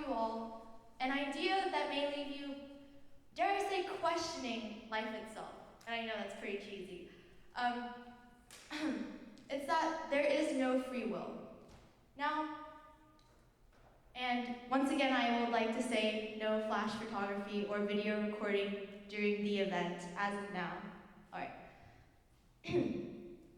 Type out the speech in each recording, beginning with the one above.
you all an idea that may leave you, dare I say, questioning life itself. And I know that's pretty cheesy. It's that there is no free will. Now, and once again, I would like to say no flash photography or video recording during the event as of now. All right.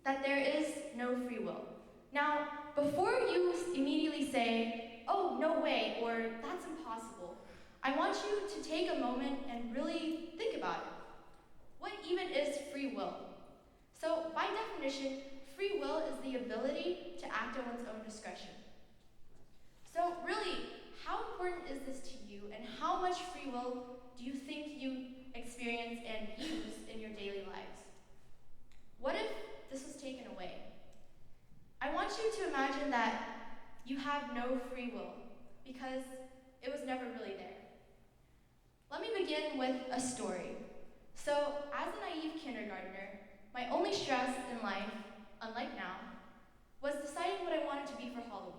That there is no free will. Now, before you immediately say, oh, no way, or that's impossible, I want you to take a moment and really think about it. What even is free will? So, by definition, free will is the ability to act at one's own discretion. So, really, how important is this to you, and how much free will do you think you experience and use in your daily lives? What if this was taken away? I want you to imagine that you have no free will because it was never really there. Let me begin with a story. So, as a naive kindergartner, my only stress in life, unlike now, was deciding what I wanted to be for Halloween.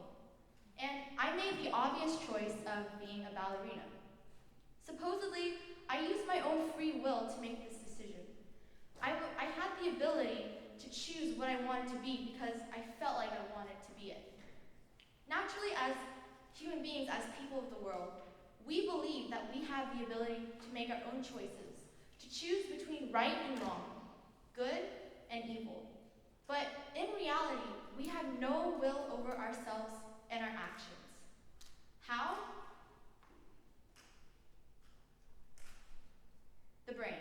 And I made the obvious choice of being a ballerina. Supposedly, I used my own free will to make this decision. I had the ability to choose what I wanted to be because I felt like I wanted to be it. Naturally, as human beings, as people of the world, we believe that we have the ability to make our own choices, to choose between right and wrong, good and evil. But in reality, we have no will over ourselves and our actions. How? The brain.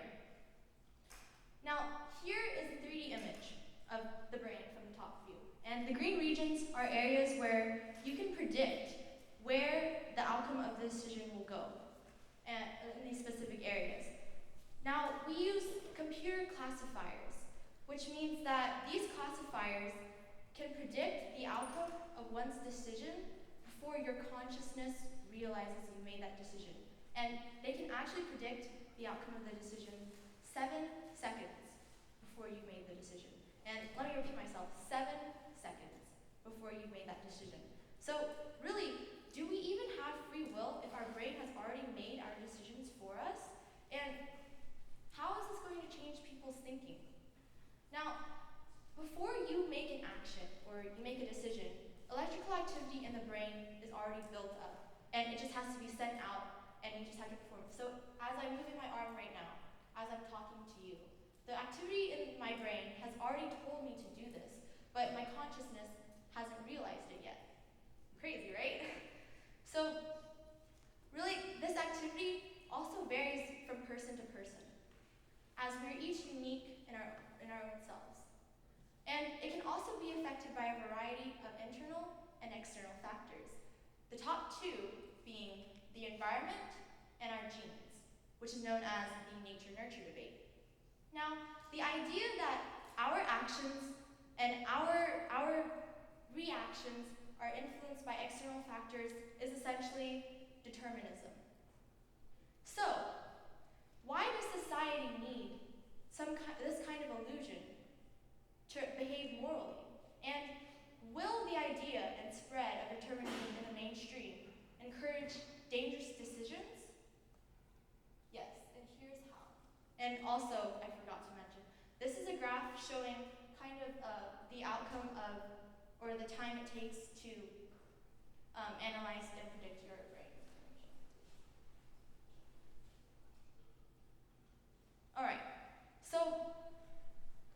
Now, here is a 3D image of the brain from the top view. And the green regions are areas where you can predict where the outcome of the decision will go in these specific areas. Now, we use computer classifiers, which means that these classifiers can predict the outcome of one's decision before your consciousness realizes you made that decision. And they can actually predict the outcome of the decision 7 seconds before you made the decision. And let me repeat myself, 7 seconds before you made that decision. So really, do we even have free will if our brain has already made our decisions for us? And how is this going to change people's thinking? Now, before you make an action or you make a decision, electrical activity in the brain is already built up, and it just has to be sent out, and you just have to perform it. So as I'm moving my arm right now, as I'm talking to you, the activity in my brain has already told me to do this, but my consciousness hasn't realized it yet. Crazy, right? So really, this activity also varies from person to person, as we're each unique in our own selves. And it can also be affected by a variety of internal and external factors. The top two being the environment and our genes, which is known as the nature-nurture debate. Now, the idea that our actions and our reactions are influenced by external factors is essentially determinism. So, why does society need this kind of illusion to behave morally? And will the idea and spread of determinism in the mainstream encourage dangerous decisions? Yes, and here's how. And also, I forgot to mention, this is a graph showing kind of the outcome of, or the time it takes to analyze and predict your brain information. All right, so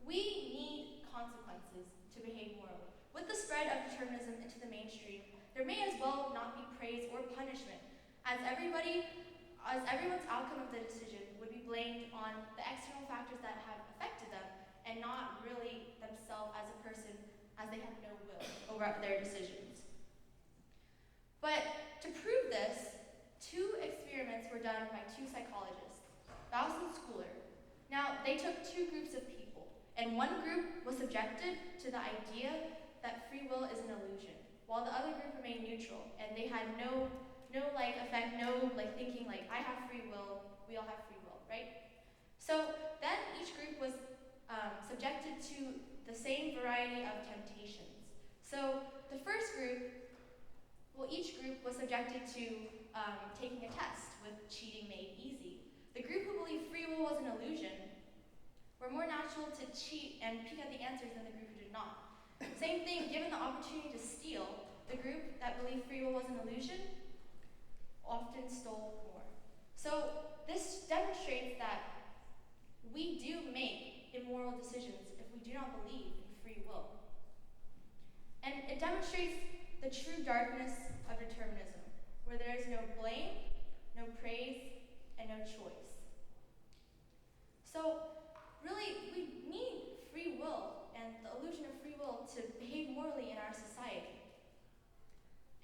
we need consequences to behave morally. With the spread of determinism into the mainstream, there may as well not be praise or punishment, as everyone's outcome of the decision would be blamed on the external factors that have affected them, and not really themselves as a person, as they have no will over their decisions. But to prove this, 2 experiments were done by 2 psychologists, Baus and Schooler. Now, they took 2 groups of people, and one group was subjected to the idea that free will is an illusion, while the other group remained neutral, and they had no effect, thinking like, I have free will, we all have free will, right? So then each group was subjected to the same variety of temptations. So the first group, each group was subjected to taking a test with cheating made easy. The group who believed free will was an illusion were more natural to cheat and peek at the answers than the group who did not. Same thing, given the opportunity to steal, the group that believed free will was an illusion often stole more. So this demonstrates that we do make immoral decisions if we do not believe in free will. And it demonstrates the true darkness of determinism, where there is no blame, no praise, and no choice. So really, we need free will and the illusion of free will to behave morally in our society.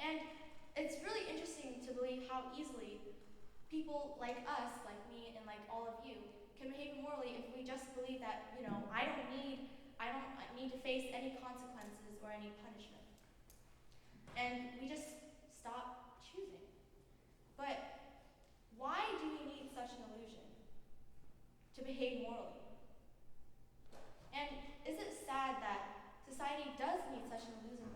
And it's really interesting to believe how easily people like us, like me, and like all of you, can behave morally if we just believe that, I don't need to face any consequences or any punishment. And we just stop choosing. But why do we need such an illusion to behave morally? And is it sad that society does need such an illusion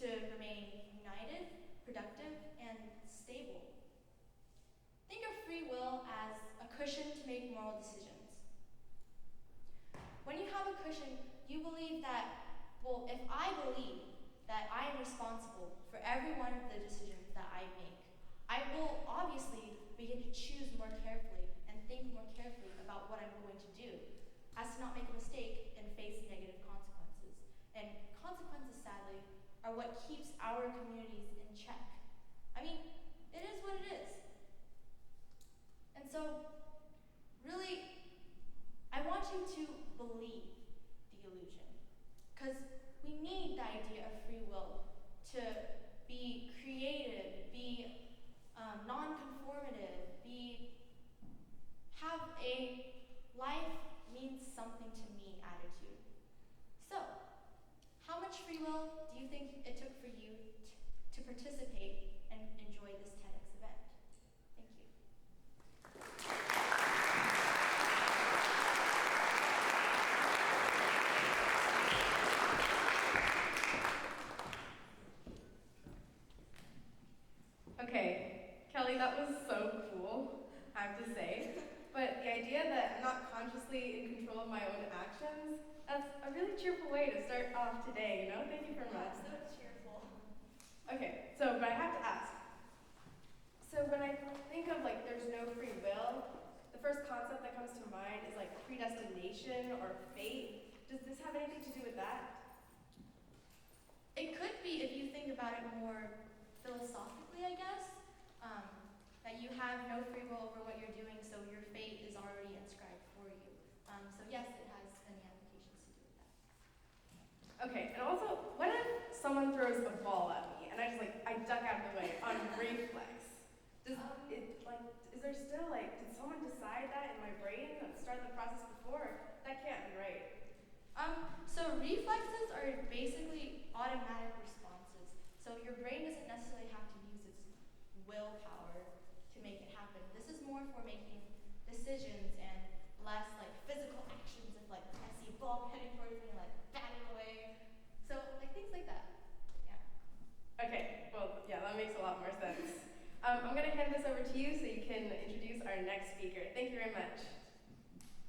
to remain united, productive, and stable? Think of free will as a cushion to make moral decisions. When you have a cushion, you believe that, if I believe that I am responsible for every one of the decisions that I make, I will obviously begin to choose more carefully and think more carefully about what I'm going to do, as to not make a mistake and face negative consequences. And consequences, sadly, are what keeps our communities in check. I mean, it is what it is. And so, really, I want you to believe the illusion, because we need the idea of free will to be creative, be non-conformative, have a life means something to me attitude. So, how much free will do you think it took for you to participate and enjoy this TEDx event? Thank you. Okay, Kelly, that was so cool, I have to say. But the idea that I'm not consciously in control of my own actions, that's a really cheerful way to start off today, Thank you very much. So cheerful. Okay, but I have to ask. So when I think of there's no free will, the first concept that comes to mind is predestination or fate. Does this have anything to do with that? It could be if you think about it more philosophically, I guess. That you have no free will over what you're doing, so your fate is already inscribed for you. So yes, it has many applications to do with that. Okay, and also, what if someone throws a ball at me and I duck out of the way on reflex? Is there still did someone decide that in my brain and start the process before? That can't be right. So reflexes are basically automatic responses. So your brain doesn't necessarily have to use its willpower to make it happen. This is more for making decisions and less physical actions of I see a ball heading towards me, bat it away. So things like that. Yeah. Okay, well, yeah, that makes a lot more sense. I'm going to hand this over to you so you can introduce our next speaker. Thank you very much.